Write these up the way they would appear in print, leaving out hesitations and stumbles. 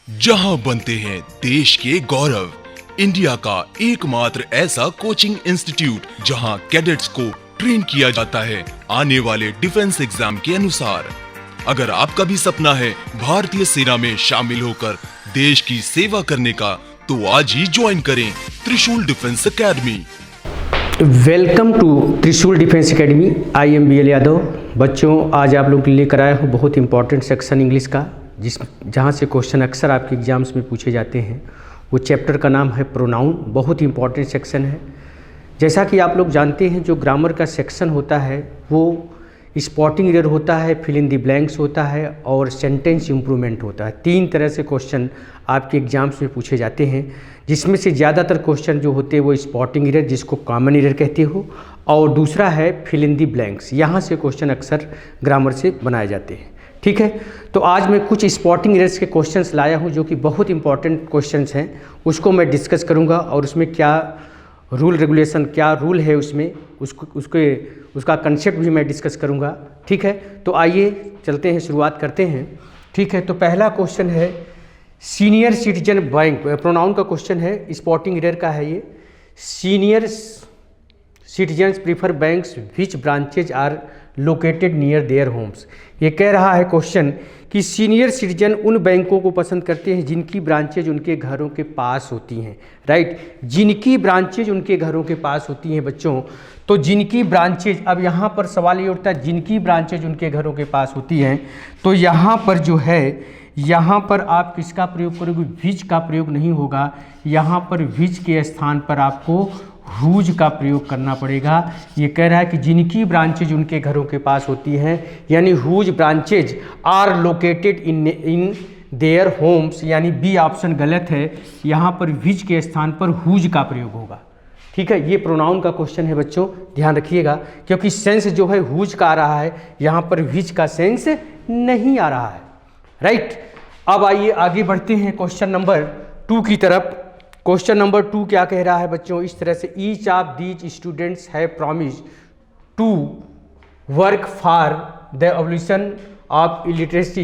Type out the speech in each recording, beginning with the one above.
जहां बनते हैं देश के गौरव, इंडिया का एकमात्र ऐसा कोचिंग इंस्टीट्यूट जहां कैडेट्स को ट्रेन किया जाता है आने वाले डिफेंस एग्जाम के अनुसार। अगर आपका भी सपना है भारतीय सेना में शामिल होकर देश की सेवा करने का, तो आज ही ज्वाइन करें त्रिशूल डिफेंस एकेडमी। वेलकम टू त्रिशूल defence academy. I am BL Yadav. बच्चों, आज आप लोग के लिए कराया हूँ बहुत इंपॉर्टेंट सेक्शन इंग्लिश का, जहाँ से क्वेश्चन अक्सर आपके एग्जाम्स में पूछे जाते हैं। वो चैप्टर का नाम है प्रोनाउन। बहुत ही इंपॉर्टेंट सेक्शन है। जैसा कि आप लोग जानते हैं, जो ग्रामर का सेक्शन होता है वो स्पॉटिंग एरर होता है, फिल इन दी ब्लैंक्स होता है और सेंटेंस इम्प्रूवमेंट होता है। 3 तरह से क्वेश्चन आपके एग्जाम्स में पूछे जाते हैं, जिसमें से ज़्यादातर क्वेश्चन जो होते हैं वो स्पॉटिंग एरर, जिसको कॉमन एरर कहते हो, और दूसरा है फिल इन दी ब्लैंक्स। यहाँ से क्वेश्चन अक्सर ग्रामर से बनाए जाते हैं। ठीक है, तो आज मैं कुछ स्पॉटिंग एरर्स के क्वेश्चंस लाया हूँ जो कि बहुत इंपॉर्टेंट क्वेश्चंस हैं। उसको मैं डिस्कस करूँगा और उसमें क्या रूल रेगुलेशन, क्या रूल है उसमें, उसका कंसेप्ट भी मैं डिस्कस करूँगा। ठीक है, तो आइए चलते हैं, शुरुआत करते हैं। ठीक है, तो पहला क्वेश्चन है सीनियर सिटीजन बैंक। प्रोनाउन का क्वेश्चन है, स्पॉटिंग एरर का है ये। Senior citizens prefer banks which branches are located near their homes. ये कह रहा है क्वेश्चन कि सीनियर सिटीजन उन बैंकों को पसंद करते हैं जिनकी ब्रांचेज उनके घरों के पास होती हैं। राइट, जिनकी ब्रांचेज उनके घरों के पास होती हैं बच्चों। तो जिनकी ब्रांचेज, अब यहाँ पर सवाल ये उठता है जिनकी ब्रांचेज उनके घरों के पास होती हैं, तो यहाँ पर जो है, यहाँ पर आप किसका प्रयोग करोगे? विच का प्रयोग नहीं होगा। यहाँ पर विच के स्थान पर आपको हुज का प्रयोग करना पड़ेगा। ये कह रहा है कि जिनकी ब्रांचेज उनके घरों के पास होती हैं, यानी whose branches are located in their homes, यानी बी ऑप्शन गलत है। यहाँ पर विच के स्थान पर हुज का प्रयोग होगा। ठीक है, ये प्रोनाउन का क्वेश्चन है बच्चों, ध्यान रखिएगा, क्योंकि सेंस जो है हुज का आ रहा है, यहाँ पर विच का सेंस नहीं आ रहा है। राइट, अब आइए आगे बढ़ते हैं क्वेश्चन नंबर 2 की तरफ। क्वेश्चन नंबर 2 क्या कह रहा है बच्चों? इस तरह से, each of these students have promise to work for the evolution of illiteracy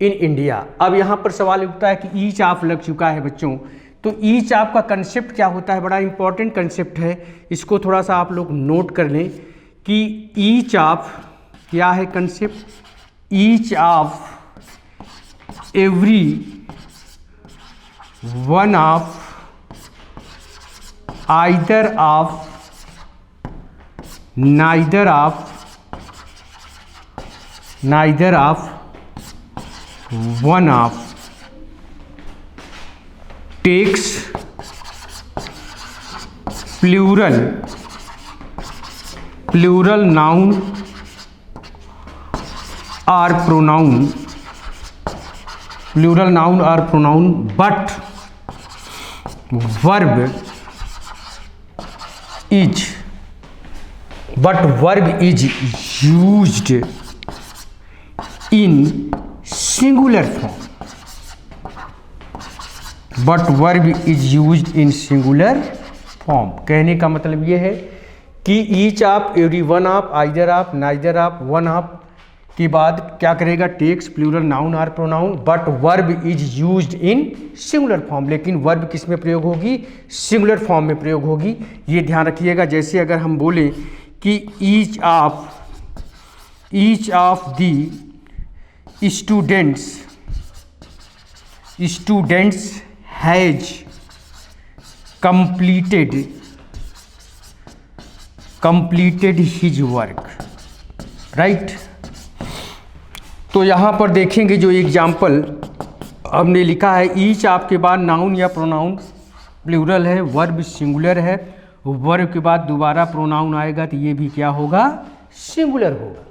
in India. अब यहाँ पर सवाल उठता है कि ईच ऑफ लग चुका है बच्चों, तो ईच ऑफ का कंसेप्ट क्या होता है? बड़ा इंपॉर्टेंट कंसेप्ट है, इसको थोड़ा सा आप लोग नोट कर लें कि ईच ऑफ क्या है concept? Each of every one of either of, neither of, one of, takes plural noun or pronoun, but verb is used in singular form. कहने का मतलब ये है कि each of, every one of, either of, neither of, one of के बाद क्या करेगा? टेक्स प्लूरल नाउन और pronoun, but verb is used in singular form. लेकिन वर्ब किस में प्रयोग होगी? सिंगुलर फॉर्म में प्रयोग होगी। ये ध्यान रखिएगा। जैसे अगर हम बोलें कि each of the students has completed his work, right. तो यहाँ पर देखेंगे जो एग्जाम्पल हमने लिखा है, ईच आपके बाद नाउन या प्रोनाउन प्लूरल है, वर्ब सिंगुलर है, वर्ब के बाद दोबारा प्रोनाउन आएगा तो ये भी क्या होगा? सिंगुलर होगा।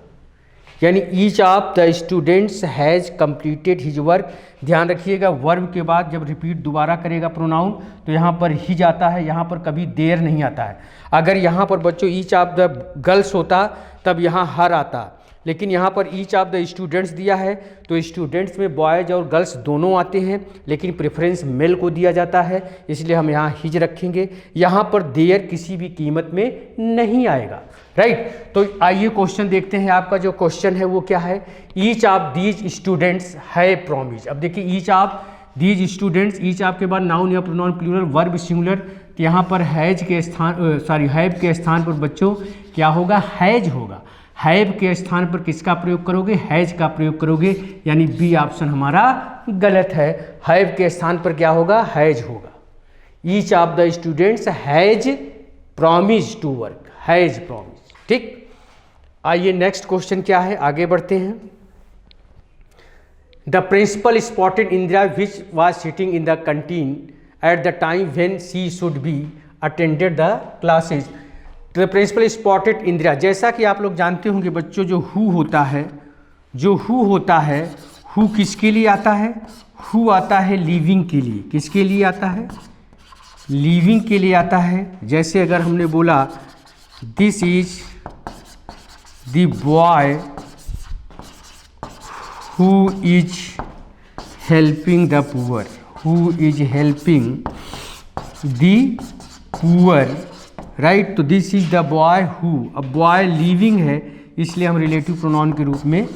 यानी each of the students has completed his work. ध्यान रखिएगा, वर्ब के बाद जब रिपीट दोबारा करेगा प्रोनाउन तो यहाँ पर हिज आता है, यहाँ पर कभी देर नहीं आता है। अगर यहाँ पर बच्चों ईच ऑफ द गर्ल्स होता तब यहाँ हर आता, लेकिन यहाँ पर ईच ऑफ द स्टूडेंट्स दिया है तो स्टूडेंट्स में बॉयज़ और गर्ल्स दोनों आते हैं, लेकिन प्रेफरेंस मेल को दिया जाता है, इसलिए हम यहाँ हिज रखेंगे। यहाँ पर देयर किसी भी कीमत में नहीं आएगा, राइट। तो आइए क्वेश्चन देखते हैं। आपका जो क्वेश्चन है वो क्या है? ईच ऑफ दीज स्टूडेंट्स है प्रॉमिस। अब देखिए each of these students, each आपके बाद नाउन या प्रोनाउन प्लूरल, वर्ब सिंगुलर, तो यहाँ पर हैज के स्थान हैव के स्थान पर बच्चों क्या होगा, हैज होगा। हैव के स्थान पर किसका प्रयोग करोगे, हैज का प्रयोग करोगे, यानी बी ऑप्शन हमारा गलत है। हैव के स्थान पर क्या होगा, हैज होगा। Each of the students has promise to work, has promise. ठीक, आइए नेक्स्ट क्वेश्चन क्या है, आगे बढ़ते हैं। The principal spotted Indira which was sitting in the canteen at the time when she should be attended the classes. The principal spotted Indira, जैसा कि आप लोग जानते होंगे बच्चों, जो हु होता है, जो हु होता है, हु किसके लिए आता है, हु आता है लिविंग के लिए। किसके लिए आता है, लिविंग के लिए आता है। जैसे अगर हमने बोला this is the boy who is helping the poor, who is helping the poor, right. तो this is the boy who, अब बॉय लिविंग है इसलिए हम रिलेटिव प्रोनाउन के रूप में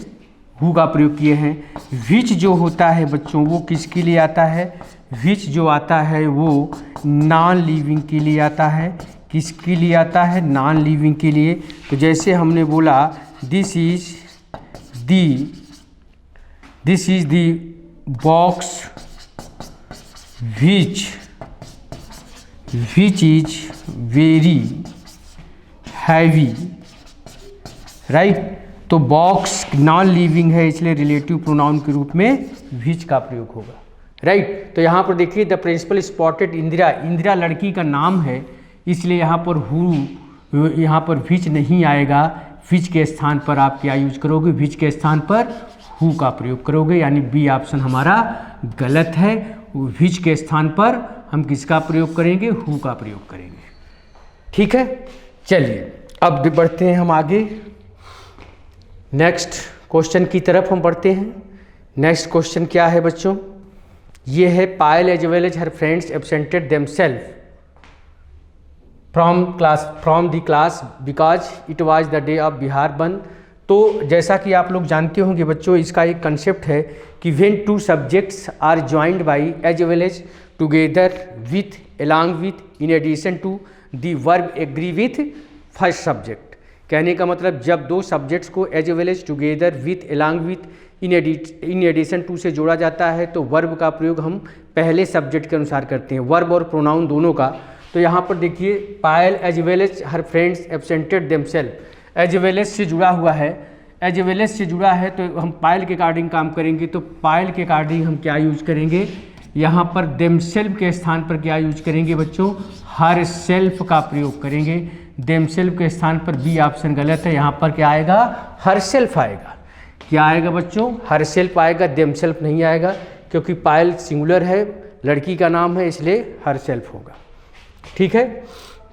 हु का प्रयोग किए हैं। विच जो होता है बच्चों वो किसके लिए आता है, विच जो आता है वो नॉन लिविंग के लिए आता है। किसके लिए आता है, नॉन लिविंग के लिए। तो जैसे हमने बोला this is the box which is very heavy, right. तो बॉक्स नॉन लिविंग है इसलिए रिलेटिव प्रोनाउन के रूप में विच का प्रयोग होगा, राइट। तो यहाँ पर देखिए the principal spotted Indira, Indira लड़की का नाम है इसलिए यहाँ पर हु, यहाँ पर विच नहीं आएगा। विच के स्थान पर आप क्या यूज करोगे, विच के स्थान पर हु का प्रयोग करोगे, यानी बी ऑप्शन हमारा गलत है। विच के स्थान पर हम किसका प्रयोग करेंगे, हु का प्रयोग करेंगे। ठीक है, चलिए अब बढ़ते हैं हम आगे, नेक्स्ट क्वेश्चन की तरफ हम बढ़ते हैं। नेक्स्ट क्वेश्चन क्या है बच्चों, ये है Payal as well as her friends absented themselves from the class because it was the day of Bihar bandh. तो जैसा कि आप लोग जानते होंगे बच्चों, इसका एक कंसेप्ट है कि when two subjects are joined by as well as together with along with in addition to the verb agree with first subject. कहने का मतलब जब दो सब्जेक्ट्स को as well as together with along with in addition to से जोड़ा जाता है तो वर्ब का प्रयोग हम पहले सब्जेक्ट के अनुसार करते हैं, वर्ब और प्रोनाउन दोनों का। तो यहाँ पर देखिए Payal as well as her friends absented themselves, as well as से जुड़ा हुआ है, एज वेल एज से जुड़ा है तो हम पायल के अकॉर्डिंग काम करेंगे। तो पायल के अकॉर्डिंग हम क्या यूज करेंगे, यहाँ पर देमसेल्फ के स्थान पर क्या यूज करेंगे बच्चों, हर सेल्फ का प्रयोग करेंगे। देमसेल्फ के स्थान पर बी ऑप्शन गलत है, यहाँ पर क्या आएगा, हर सेल्फ आएगा। क्या आएगा बच्चों, हर सेल्फ आएगा, देमसेल्फ नहीं आएगा, क्योंकि पायल सिंगुलर है, लड़की का नाम है, इसलिए हर सेल्फ होगा। ठीक है,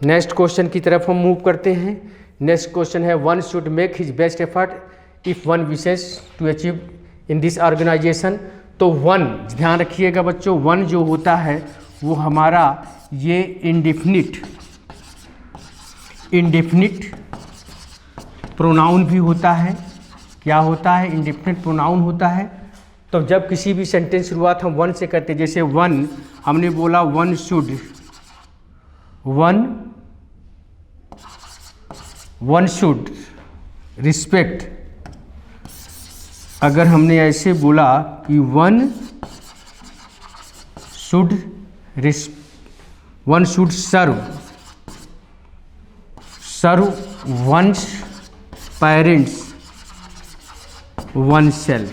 नेक्स्ट क्वेश्चन की तरफ हम मूव करते हैं। नेक्स्ट क्वेश्चन है one should make his best effort if one wishes to achieve in this organisation. तो वन, ध्यान रखिएगा बच्चों, वन जो होता है वो हमारा ये इंडेफिनिट प्रोनाउन भी होता है। क्या होता है, इंडेफिनिट प्रोनाउन होता है। तो जब किसी भी सेंटेंस शुरुआत हम वन से करते, जैसे वन हमने बोला वन शुड रिस्पेक्ट, अगर हमने ऐसे बोला कि one should serve one's parents oneself.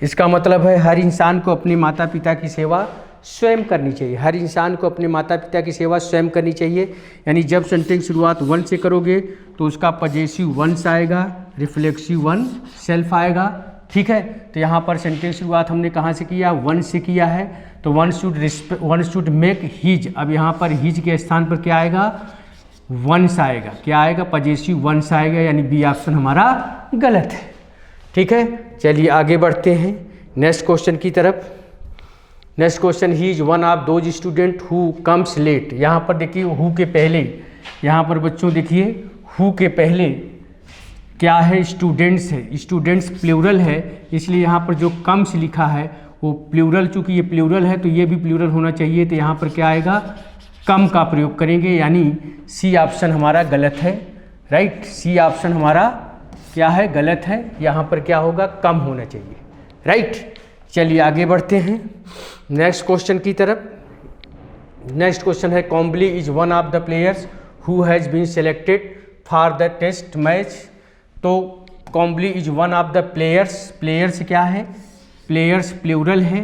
इसका मतलब है हर इंसान को अपने माता पिता की सेवा स्वयं करनी चाहिए, हर इंसान को अपने माता पिता की सेवा स्वयं करनी चाहिए। यानी जब सेंटेंस शुरुआत वन से करोगे तो उसका पजेसिव वंस आएगा, रिफ्लेक्सिव वन सेल्फ आएगा। ठीक है, तो यहाँ पर सेंटेंस शुरुआत हमने कहाँ से किया, वन से किया है। तो वन शुड मेक हिज, अब यहाँ पर हिज के स्थान पर क्या आएगा, वंस आएगा। क्या आएगा, पजेसिव वंस आएगा, यानी बी ऑप्शन हमारा गलत है। ठीक है, चलिए आगे बढ़ते हैं नेक्स्ट क्वेश्चन की तरफ। Next question, he is one of those student who comes late. यहाँ पर देखिए हु के पहले, यहाँ पर बच्चों देखिए हु के पहले क्या है, स्टूडेंट्स है, स्टूडेंट्स प्लूरल है, इसलिए यहाँ पर जो कम्स लिखा है वो प्लूरल, चूँकि ये प्लूरल है तो ये भी प्लूरल होना चाहिए, तो यहाँ पर क्या आएगा, कम का प्रयोग करेंगे, यानी सी ऑप्शन हमारा गलत है, राइट। सी ऑप्शन हमारा क्या है, गलत है, यहाँ पर क्या होगा, कम होना चाहिए, राइट। चलिए आगे बढ़ते हैं नेक्स्ट क्वेश्चन की तरफ। नेक्स्ट क्वेश्चन है, Kambli is one of the players who has been selected for the test match. तो Kambli is one of the players, players क्या है, प्लेयर्स प्लूरल है,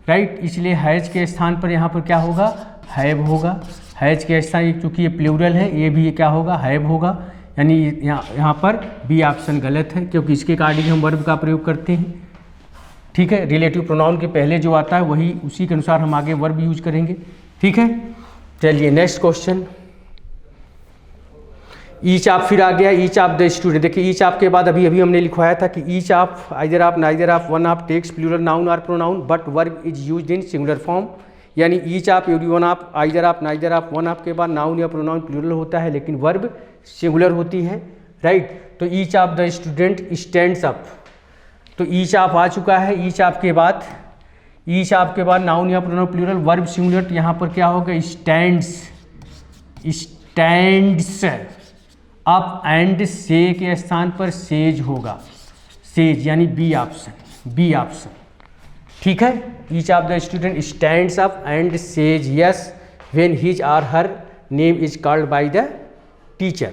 राइट, इसलिए हैज के स्थान पर यहाँ पर क्या होगा, हैव होगा। हैज के स्थान, चूँकि ये प्लूरल है, ये भी क्या होगा, हैव होगा, यानी यहाँ पर बी ऑप्शन गलत है, क्योंकि इसके अकॉर्डिंग हम वर्ब का प्रयोग करते हैं, ठीक है। रिलेटिव प्रोनाउन के पहले जो आता है वही, उसी के अनुसार हम आगे वर्ब यूज करेंगे, ठीक है। चलिए नेक्स्ट क्वेश्चन, ईच ऑफ फिर आ गया, ईच ऑफ द स्टूडेंट। देखिए ईच ऑफ के बाद अभी हमने लिखवाया था कि each of either of, neither of, one of takes plural noun और pronoun but verb is used in singular form, यानी each of, every one of, either of, neither of, one of के बाद नाउन या pronoun plural होता है, लेकिन verb singular होती है, राइट। तो each of the student stands up, तो ईच ऑफ आ चुका है, ईच ऑफ के बाद, ईच ऑफ के बाद नाउन या प्रोनाउन प्लूरल, वर्ब सिंगुलर, तो यहाँ पर क्या होगा, स्टैंड्स, स्टैंड्स अप, एंड से के स्थान पर सेज होगा, सेज, यानी बी ऑप्शन, बी ऑप्शन, ठीक है। Each of the student stands up and says yes when his or her name is called by the teacher,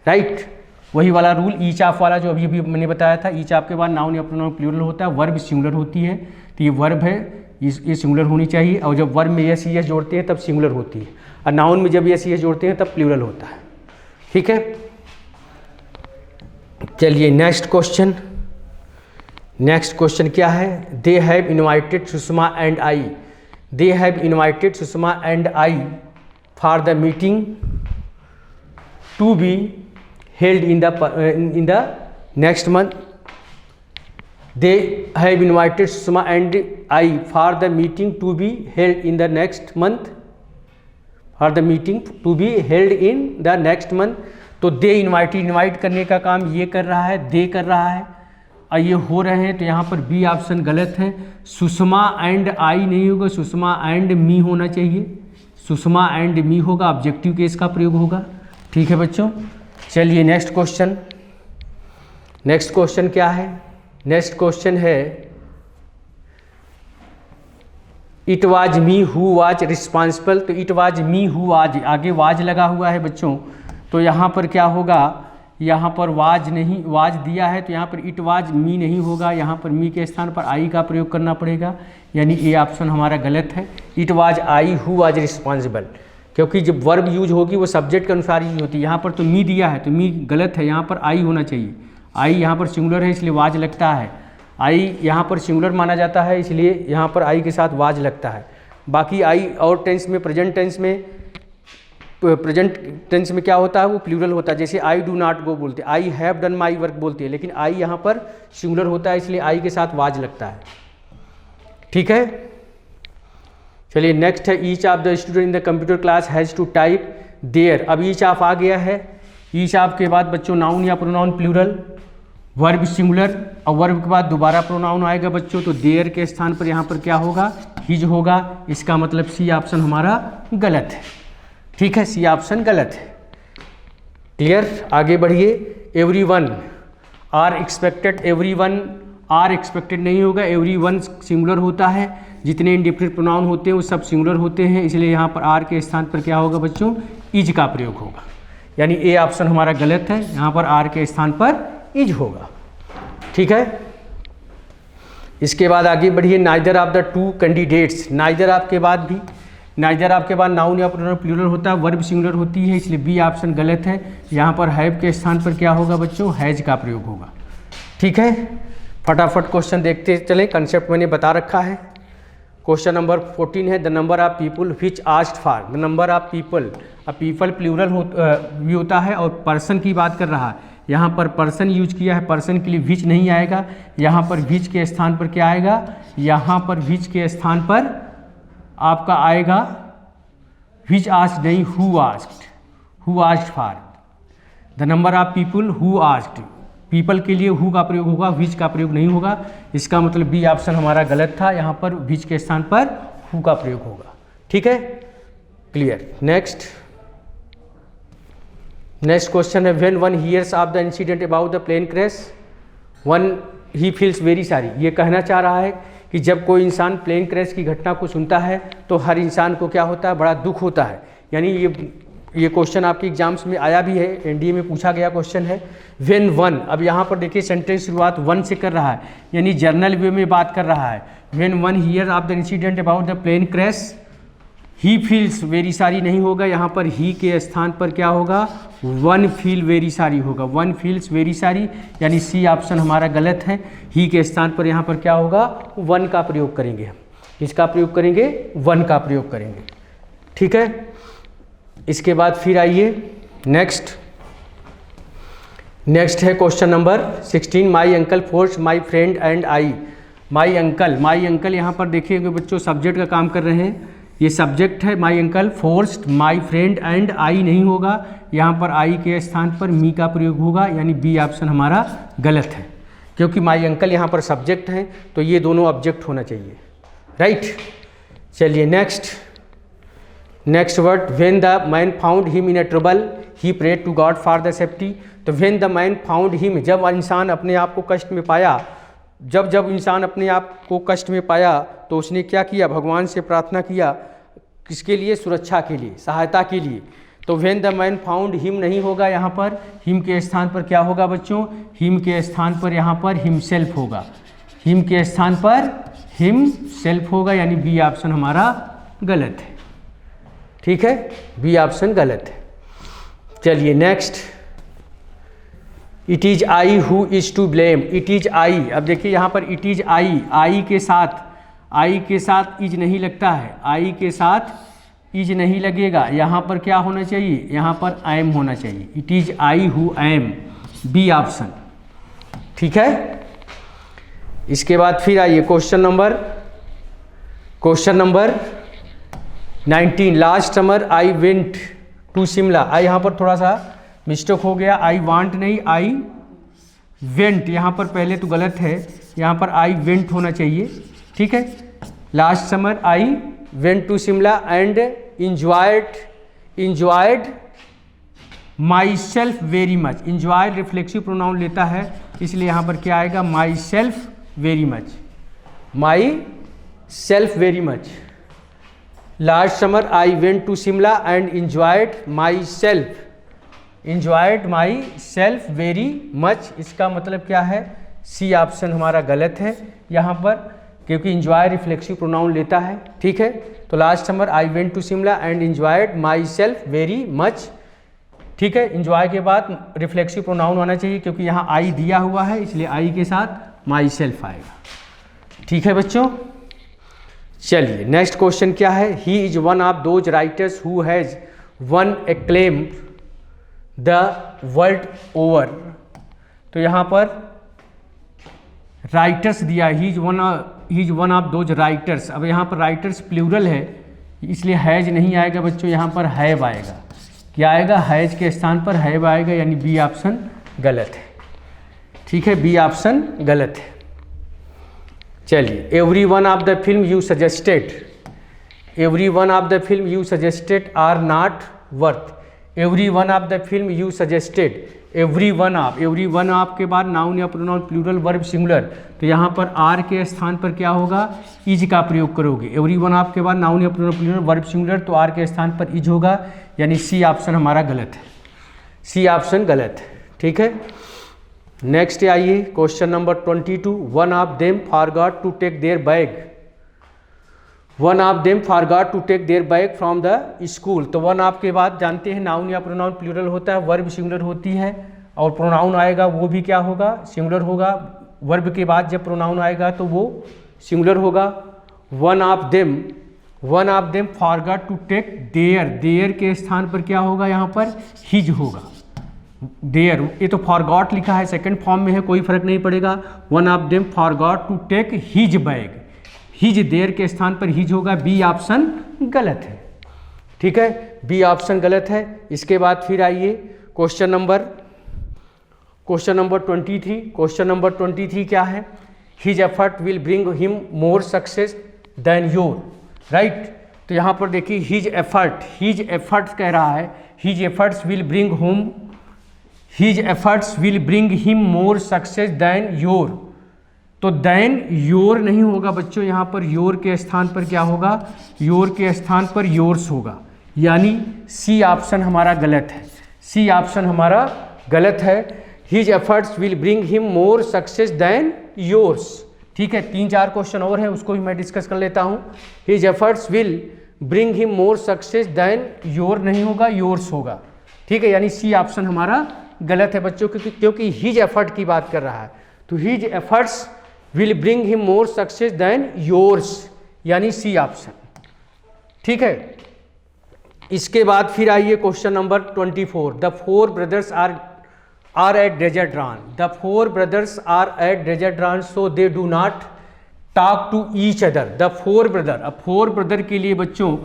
right. वही वाला rule, each of वाला जो अभी मैंने बताया था, ईच ऑफ के बाद नाउन या प्रोनाउन प्लूरल होता है, वर्ब सिंगुलर होती है, तो ये वर्ब है, ये सिंगुलर होनी चाहिए, और जब वर्ब में यस यस जोड़ते हैं तब सिंगुलर होती है, और नाउन में जब यस यस जोड़ते हैं तब प्लूरल होता है, ठीक है। चलिए नेक्स्ट क्वेश्चन, नेक्स्ट क्वेश्चन क्या है, they have invited Sushma and I, they have invited Sushma and I for the meeting to be held in the next month. They have invited Sushma and I for the meeting to be held in the next month. For the meeting to be held in the next month. तो दे invited, invite करने का काम ये कर रहा है, दे कर रहा है, और ये हो रहे हैं, तो यहाँ पर बी ऑप्शन गलत है। सुषमा एंड आई नहीं होगा, सुषमा एंड मी होना चाहिए, सुषमा एंड मी होगा, ऑब्जेक्टिव केस का प्रयोग होगा, ठीक है बच्चों। चलिए नेक्स्ट क्वेश्चन, नेक्स्ट क्वेश्चन क्या है, नेक्स्ट क्वेश्चन है, it was me who was responsible. तो it was me who was, आगे वाज लगा हुआ है बच्चों, तो यहाँ पर क्या होगा, यहाँ पर वाज नहीं, वाज दिया है तो यहाँ पर इट वाज मी नहीं होगा, यहाँ पर मी के स्थान पर आई का प्रयोग करना पड़ेगा, यानी ए ऑप्शन हमारा गलत है। It was I who was responsible, क्योंकि जब वर्ब यूज होगी वो सब्जेक्ट के अनुसार यूज होती है, यहाँ पर तो मी दिया है तो मी गलत है, यहाँ पर आई होना चाहिए, आई यहाँ पर सिंगुलर है इसलिए वाज लगता है, आई यहाँ पर सिंगुलर माना जाता है इसलिए यहाँ पर आई के साथ वाज लगता है। बाकी आई और टेंस में, प्रेजेंट टेंस में, प्रेजेंट टेंस में क्या होता है, वो प्लूरल होता है, जैसे आई डू नॉट गो बोलते हैं, I have done my work बोलते हैं, लेकिन आई यहाँ पर सिंगुलर होता है इसलिए आई के साथ वाज लगता है, ठीक है। चलिए नेक्स्ट है, each of the student in the computer class has to type their. अब ईच ऑफ आ गया है, ईच ऑफ के बाद बच्चों नाउन या प्रोनाउन प्लूरल, वर्ब सिंगुलर, और वर्ब के बाद दोबारा प्रोनाउन आएगा बच्चों, तो देयर के स्थान पर यहाँ पर क्या होगा, हिज होगा, इसका मतलब सी ऑप्शन हमारा गलत है, ठीक है, सी ऑप्शन गलत है, क्लियर। आगे बढ़िए, every one are expected, every one are expected नहीं होगा, एवरी वन सिंगुलर होता है, जितने इंडिफिनिट प्रोनाउन होते हैं वो सब सिंगुलर होते हैं, इसलिए यहाँ पर आर के स्थान पर क्या होगा बच्चों, इज का प्रयोग होगा, यानी ए ऑप्शन हमारा गलत है, यहाँ पर आर के स्थान पर इज होगा, ठीक है। इसके बाद आगे बढ़िए, neither of the two candidates, neither of के बाद भी, नाइदर ऑफ के बाद नाउन या प्रोनाउन प्लूरल होता है, वर्ब सिंगुलर होती है, इसलिए बी ऑप्शन गलत है, यहाँ पर हैव के स्थान पर क्या होगा बच्चों, हैज का प्रयोग होगा, ठीक है। फटाफट क्वेश्चन देखते चलें, कंसेप्ट मैंने बता रखा है। क्वेश्चन नंबर 14 है, the number of people which asked for, the number of people, अब पीपल प्लूरल भी होता है और पर्सन की बात कर रहा है, यहाँ पर पर्सन यूज किया है, पर्सन के लिए विच नहीं आएगा, यहाँ पर विच के स्थान पर क्या आएगा, यहाँ पर विच के स्थान पर आपका आएगा विच आस्क्ड नहीं, who asked, who asked for, the number of people who asked, people के लिए हु का प्रयोग होगा, विच का प्रयोग नहीं होगा। इसका मतलब बी ऑप्शन हमारा गलत था, यहाँ पर विच के स्थान पर हु का प्रयोग होगा। ठीक है, क्लियर। नेक्स्ट क्वेश्चन है when one hears of the incident about the plane crash one he feels very sorry. ये कहना चाह रहा है कि जब कोई इंसान प्लेन क्रैश की घटना को सुनता है तो हर इंसान को क्या होता है, बड़ा दुख होता है। यानी ये क्वेश्चन आपके एग्जाम्स में आया भी है, एनडीए में पूछा गया क्वेश्चन है। व्हेन वन, अब यहाँ पर देखिए सेंटेंस शुरुआत वन से कर रहा है, यानी जर्नल वे में बात कर रहा है। When one hear of the incident about the plane crash he feels very sorry नहीं होगा, यहाँ पर ही के स्थान पर क्या होगा, वन फील वेरी सॉरी होगा। वन फील्स वेरी सॉरी, यानी सी ऑप्शन हमारा गलत है। ही के स्थान पर यहाँ पर क्या होगा, वन का प्रयोग करेंगे हम। किसका प्रयोग करेंगे, वन का प्रयोग करेंगे। ठीक है, इसके बाद फिर आइए नेक्स्ट है question number 16। My uncle force my friend and I. My uncle यहाँ पर देखिएगा बच्चों सब्जेक्ट का काम कर रहे हैं, ये सब्जेक्ट है। My uncle forced my friend and I नहीं होगा, यहाँ पर आई के स्थान पर मी का प्रयोग होगा, यानी बी ऑप्शन हमारा गलत है। क्योंकि माई अंकल यहाँ पर सब्जेक्ट हैं तो ये दोनों ऑब्जेक्ट होना चाहिए, राइट। चलिए next word, when the man found him in a trouble he prayed to God for the safety. तो when the man found him, जब इंसान अपने आप को कष्ट में पाया, जब इंसान अपने आप को कष्ट में पाया तो उसने क्या किया, भगवान से प्रार्थना किया, किसके लिए, सुरक्षा के लिए, सहायता के लिए। तो when the man found him नहीं होगा, यहाँ पर हिम के स्थान पर क्या होगा बच्चों, हिम के स्थान पर यहाँ पर हिमसेल्फ होगा। हिम के स्थान पर हिमसेल्फ होगा, यानी बी ऑप्शन हमारा गलत है। ठीक है, बी ऑप्शन गलत है। चलिए next, it is I who is to blame. It is I, अब देखिए यहाँ पर इट इज आई के साथ इज नहीं लगता है, आई के साथ इज नहीं लगेगा। यहाँ पर क्या होना चाहिए, यहाँ पर एम होना चाहिए। It is I who am, B option. ठीक है, इसके बाद फिर आइए question number 19। Last summer I went to Shimla. आई यहाँ पर थोड़ा सा मिस्टेक हो गया, आई वांट नहीं, आई वेंट यहाँ पर पहले तो गलत है, यहाँ पर आई वेंट होना चाहिए। ठीक है, last summer I went to Shimla and enjoyed myself very much. Enjoyed reflexive pronoun लेता है, इसलिए यहाँ पर क्या आएगा, myself very much. Last summer I went to Shimla and enjoyed myself very much. इसका मतलब क्या है, सी ऑप्शन हमारा गलत है यहाँ पर, क्योंकि इंजॉय रिफ्लेक्सिव प्रोनाउन लेता है। ठीक है, तो last summer I went to Shimla and enjoyed myself very much. ठीक है, इंजॉय के बाद रिफ्लेक्सिव प्रोनाउन आना चाहिए, क्योंकि यहाँ आई दिया हुआ है, इसलिए आई के साथ माई सेल्फ आएगा। ठीक है बच्चों, चलिए नेक्स्ट क्वेश्चन क्या है, ही is one of those writers who has one acclaim the world over. तो यहाँ पर राइटर्स दिया, ही is one of those writers. अब यहाँ पर राइटर्स प्लूरल है, इसलिए हैज नहीं आएगा बच्चों, यहाँ पर हैव आएगा। क्या आएगा, हैज के स्थान पर हैव आएगा, यानी बी ऑप्शन गलत है। ठीक है, बी ऑप्शन गलत है। चलिए, every one of the film you suggested are not worth. Every one of the film you suggested, every one of के बाद नाउन या प्रोनाउन प्लूरल वर्ब सिंगुलर, तो यहाँ पर आर के स्थान पर क्या होगा, इज का प्रयोग करोगे। एवरी वन ऑफ के बाद नाउन या प्रोनाउन प्लूरल वर्ब सिंगुलर, तो आर के स्थान पर इज होगा, यानी सी ऑप्शन हमारा गलत है। सी ऑप्शन गलत है। ठीक है, नेक्स्ट आइए question number 22। One of them forgot to take their bag from the school. तो वन ऑफ के बाद जानते हैं नाउन या प्रोनाउन प्लूरल होता है, वर्ब सिंगुलर होती है, और प्रोनाउन आएगा वो भी क्या होगा, सिंगुलर होगा। वर्ब के बाद जब प्रोनाउन आएगा तो वो सिंगुलर होगा। One of them forgot to take their के स्थान पर क्या होगा, यहाँ पर हिज होगा। देयर, ये तो फॉरगॉट लिखा है, सेकंड फॉर्म में है, कोई फर्क नहीं पड़ेगा। One of them forgot to take his bag, his their के स्थान पर हिज होगा, बी ऑप्शन गलत है। ठीक है, बी ऑप्शन गलत है। इसके बाद फिर आइए question question number 23, question number 23 क्या है? His effort will bring him more success than your, right. तो यहाँ पर देखिए हिज एफर्ट्स कह रहा है, his efforts will bring him more success than your. तो देन योर नहीं होगा बच्चों, यहाँ पर योर के स्थान पर क्या होगा? योर के स्थान पर योर्स होगा, यानी सी ऑप्शन हमारा गलत है, सी ऑप्शन हमारा गलत है। His efforts will bring him more success than yours. ठीक है, 3-4 क्वेश्चन और हैं, उसको भी मैं डिस्कस कर लेता हूँ। His efforts will bring him more success than your नहीं होगा, योर्स होगा। ठीक है, यानी सी ऑप्शन हमारा गलत है बच्चों, क्योंकि हिज एफर्ट की बात कर रहा है। तो his efforts will bring him more success than yours, यानी सी ऑप्शन। ठीक है, इसके बाद फिर आइए question number 24। The four brothers are at desert run, the four brothers are at desert run so they do not talk to each other. The four brother, अब four brother के लिए बच्चों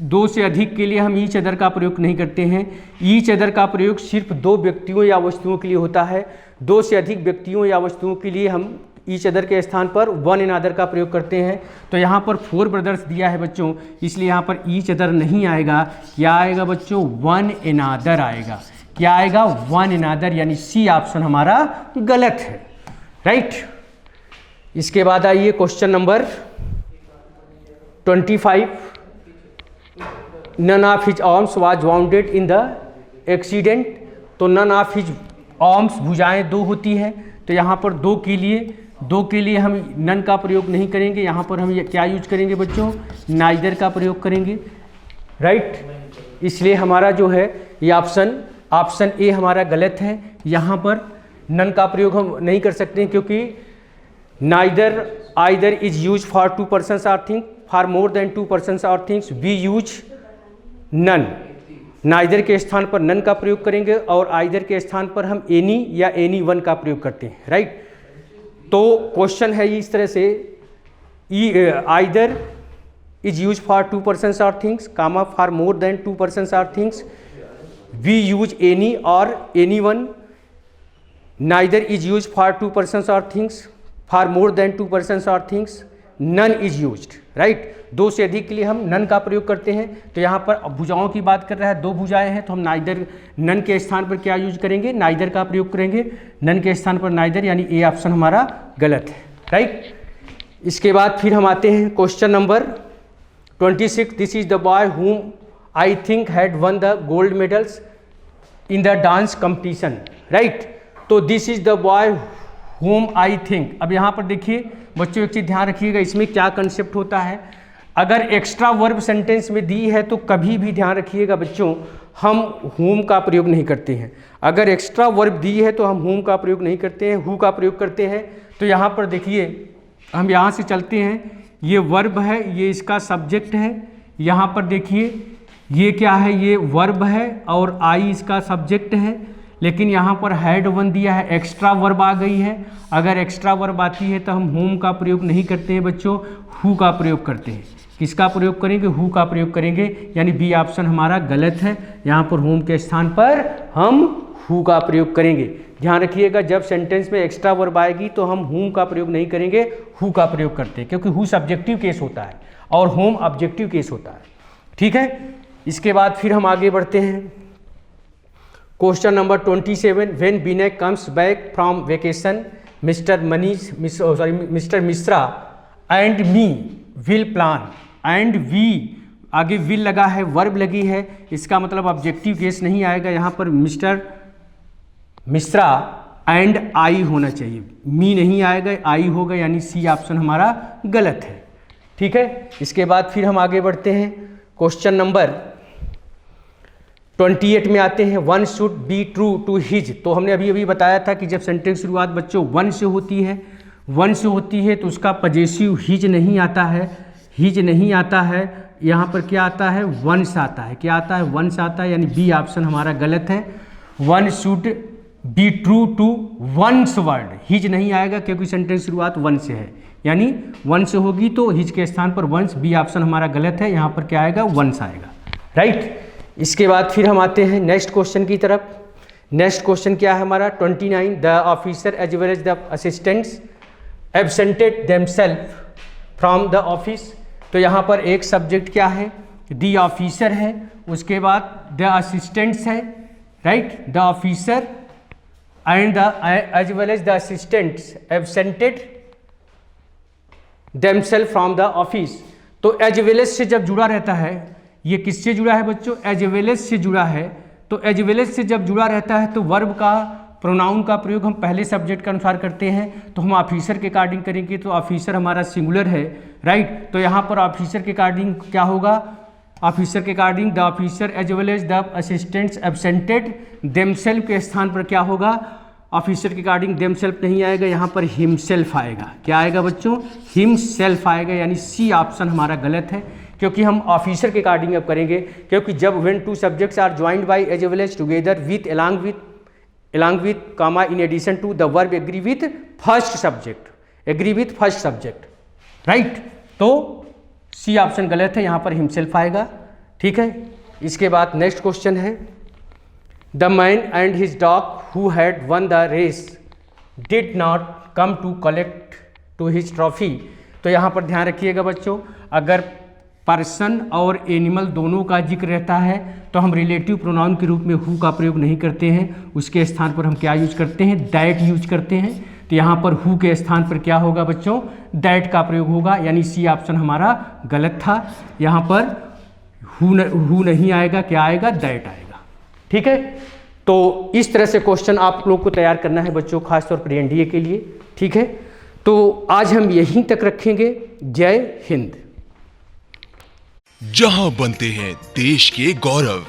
2 से अधिक के लिए हम ईच अदर का प्रयोग नहीं करते हैं। ईच अदर का प्रयोग सिर्फ 2 व्यक्तियों या वस्तुओं के लिए होता है। 2 से अधिक व्यक्तियों या वस्तुओं के लिए हम ईच अदर के स्थान पर वन अनदर का प्रयोग करते हैं। तो यहाँ पर फोर ब्रदर्स दिया है बच्चों, इसलिए यहाँ पर ईच अदर नहीं आएगा। क्या आएगा बच्चों? वन अनदर आएगा। क्या आएगा? वन अनदर, यानी सी ऑप्शन हमारा गलत है, राइट। इसके बाद आइए question number 25। None of his arms was wounded in the accident. तो नन ऑफ हिज आर्म्स, भुजाएं 2 होती हैं, तो यहाँ पर 2 के लिए हम नन का प्रयोग नहीं करेंगे। यहाँ पर हम क्या यूज करेंगे बच्चों? नाइदर का प्रयोग करेंगे, राइट। इसलिए हमारा जो है ये ऑप्शन ए हमारा गलत है। यहाँ पर नन का प्रयोग हम नहीं कर सकते हैं, क्योंकि neither either is use for 2 persons or thing, for more than 2 persons or things we use none. Neither के स्थान पर नन का प्रयोग करेंगे और आइदर के स्थान पर हम एनी या एनी वन का प्रयोग करते हैं, राइट। तो क्वेश्चन है इस तरह से, either is use for 2 persons or things, comma for more than 2 persons or things we use any or any one. Neither is use for 2 persons or things, for more than 2 persons or things none is used, right. 2 से अधिक के लिए हम none का प्रयोग करते हैं। तो यहाँ पर भुजाओं की बात कर रहा है, 2 भुजाएं हैं, तो हम नाइदर, नन के स्थान पर क्या यूज करेंगे? नाइदर का प्रयोग करेंगे। नन के स्थान पर नाइदर, यानी ए ऑप्शन हमारा गलत है, राइट। इसके बाद फिर हम आते हैं question number 26। This is the boy whom I think had won the gold medals in the dance competition, right. तो this is the boy whom I think. अब यहाँ पर देखिए बच्चों, एक चीज़ ध्यान रखिएगा, इसमें क्या कंसेप्ट होता है। अगर एक्स्ट्रा वर्ब सेंटेंस में दी है तो कभी भी ध्यान रखिएगा बच्चों, हम हुम का प्रयोग नहीं करते हैं। अगर एक्स्ट्रा वर्ब दी है तो हम हुम का प्रयोग नहीं करते हैं, हु का प्रयोग करते हैं। तो यहाँ पर देखिए, हम यहाँ से चलते हैं, ये वर्ब है, ये इसका सब्जेक्ट है। यहाँ पर देखिए ये क्या है? ये वर्ब है और आई इसका सब्जेक्ट है। लेकिन यहाँ पर हैड वन दिया है, एक्स्ट्रा वर्ब आ गई है। अगर एक्स्ट्रा वर्ब आती है तो हम होम का प्रयोग नहीं करते हैं बच्चों, हु का प्रयोग करते हैं। किसका प्रयोग करेंगे? हु का प्रयोग करेंगे, यानी बी ऑप्शन हमारा गलत है। यहाँ पर होम के स्थान पर हम हु का प्रयोग करेंगे। ध्यान रखिएगा, जब सेंटेंस में एक्स्ट्रा वर्ब आएगी तो हम होम का प्रयोग नहीं करेंगे, हु का प्रयोग करते हैं, क्योंकि हु सब्जेक्टिव केस होता है और होम ऑब्जेक्टिव केस होता है, ठीक है। इसके बाद फिर हम आगे बढ़ते हैं question number 27। When Vinay comes back from vacation mister Mishra and me will plan. And we, आगे विल लगा है, वर्ब लगी है, इसका मतलब ऑब्जेक्टिव केस नहीं आएगा। यहाँ पर मिस्टर मिश्रा एंड आई होना चाहिए, मी नहीं आएगा, आई होगा, यानी सी ऑप्शन हमारा गलत है, ठीक है। इसके बाद फिर हम आगे बढ़ते हैं क्वेश्चन नंबर 28 में आते हैं। One should be true to his. तो हमने अभी अभी बताया था कि जब सेंटेंस शुरुआत बच्चों वन से होती है तो उसका पजेसिव हिज नहीं आता है, हिज नहीं आता है। यहाँ पर क्या आता है? वंस आता है। क्या आता है? वंस आता है, यानी बी ऑप्शन हमारा गलत है। One should be true to one's word, his नहीं आएगा क्योंकि सेंटेंस शुरुआत वन से है, यानी वन से होगी तो हिज के स्थान पर वंस, बी ऑप्शन हमारा गलत है। यहाँ पर क्या आएगा? वंस आएगा, राइट। इसके बाद फिर हम आते हैं नेक्स्ट क्वेश्चन की तरफ। नेक्स्ट क्वेश्चन क्या है हमारा 29, the officer as well as the assistants absented themselves from the office. तो यहाँ पर एक सब्जेक्ट क्या है, द ऑफिसर है, उसके बाद द असिस्टेंट्स है, right, the officer and the as well as the assistants absented themselves from the office. तो एज वेल एज से जब जुड़ा रहता है, ये किससे जुड़ा है बच्चों, एज वेल एज से जुड़ा है। तो एज वेल एज से जब जुड़ा रहता है तो वर्ब का प्रोनाउन का प्रयोग हम पहले सब्जेक्ट के अनुसार करते हैं। तो हम ऑफिसर के अकॉर्डिंग करेंगे, तो ऑफिसर हमारा सिंगुलर है, राइट। तो यहाँ पर ऑफिसर के अकॉर्डिंग क्या होगा, ऑफिसर के according the officer as well as the assistants absented themselves के स्थान पर क्या होगा, ऑफिसर के अकॉर्डिंग देमसेल्फ नहीं आएगा, यहाँ पर हिमसेल्फ आएगा। क्या आएगा बच्चों, हिमसेल्फ आएगा, यानी सी ऑप्शन हमारा गलत है, क्योंकि हम ऑफिसर के अकॉर्डिंग अब करेंगे। क्योंकि जब when two subjects are joined by as well as together with along with comma in addition to the verb agree with first subject, agree with first subject, right। तो सी ऑप्शन गलत है, यहाँ पर himself आएगा, ठीक है। इसके बाद नेक्स्ट क्वेश्चन है, the man and his dog who had won the race did not come to collect to his trophy. तो यहाँ पर ध्यान रखिएगा बच्चों, अगर पर्सन और एनिमल दोनों का जिक्र रहता है तो हम रिलेटिव प्रोनाउन के रूप में हु का प्रयोग नहीं करते हैं, उसके स्थान पर हम क्या यूज करते हैं, दैट यूज करते हैं। तो यहाँ पर हु के स्थान पर क्या होगा बच्चों, दैट का प्रयोग होगा, यानी सी ऑप्शन हमारा गलत था। यहाँ पर हु नहीं आएगा, क्या आएगा, दैट आएगा, ठीक है। तो इस तरह से क्वेश्चन आप लोग को तैयार करना है बच्चों, खासतौर पर एनडीए के लिए, ठीक है। तो आज हम यहीं तक रखेंगे। जय हिंद। जहां बनते हैं देश के गौरव,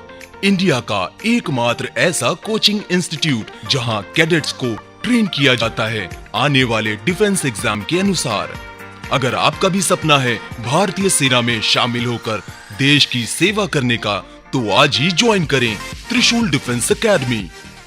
इंडिया का एकमात्र ऐसा कोचिंग इंस्टीट्यूट जहां कैडेट्स को ट्रेन किया जाता है आने वाले डिफेंस एग्जाम के अनुसार। अगर आपका भी सपना है भारतीय सेना में शामिल होकर देश की सेवा करने का, तो आज ही ज्वाइन करें त्रिशूल डिफेंस एकेडमी।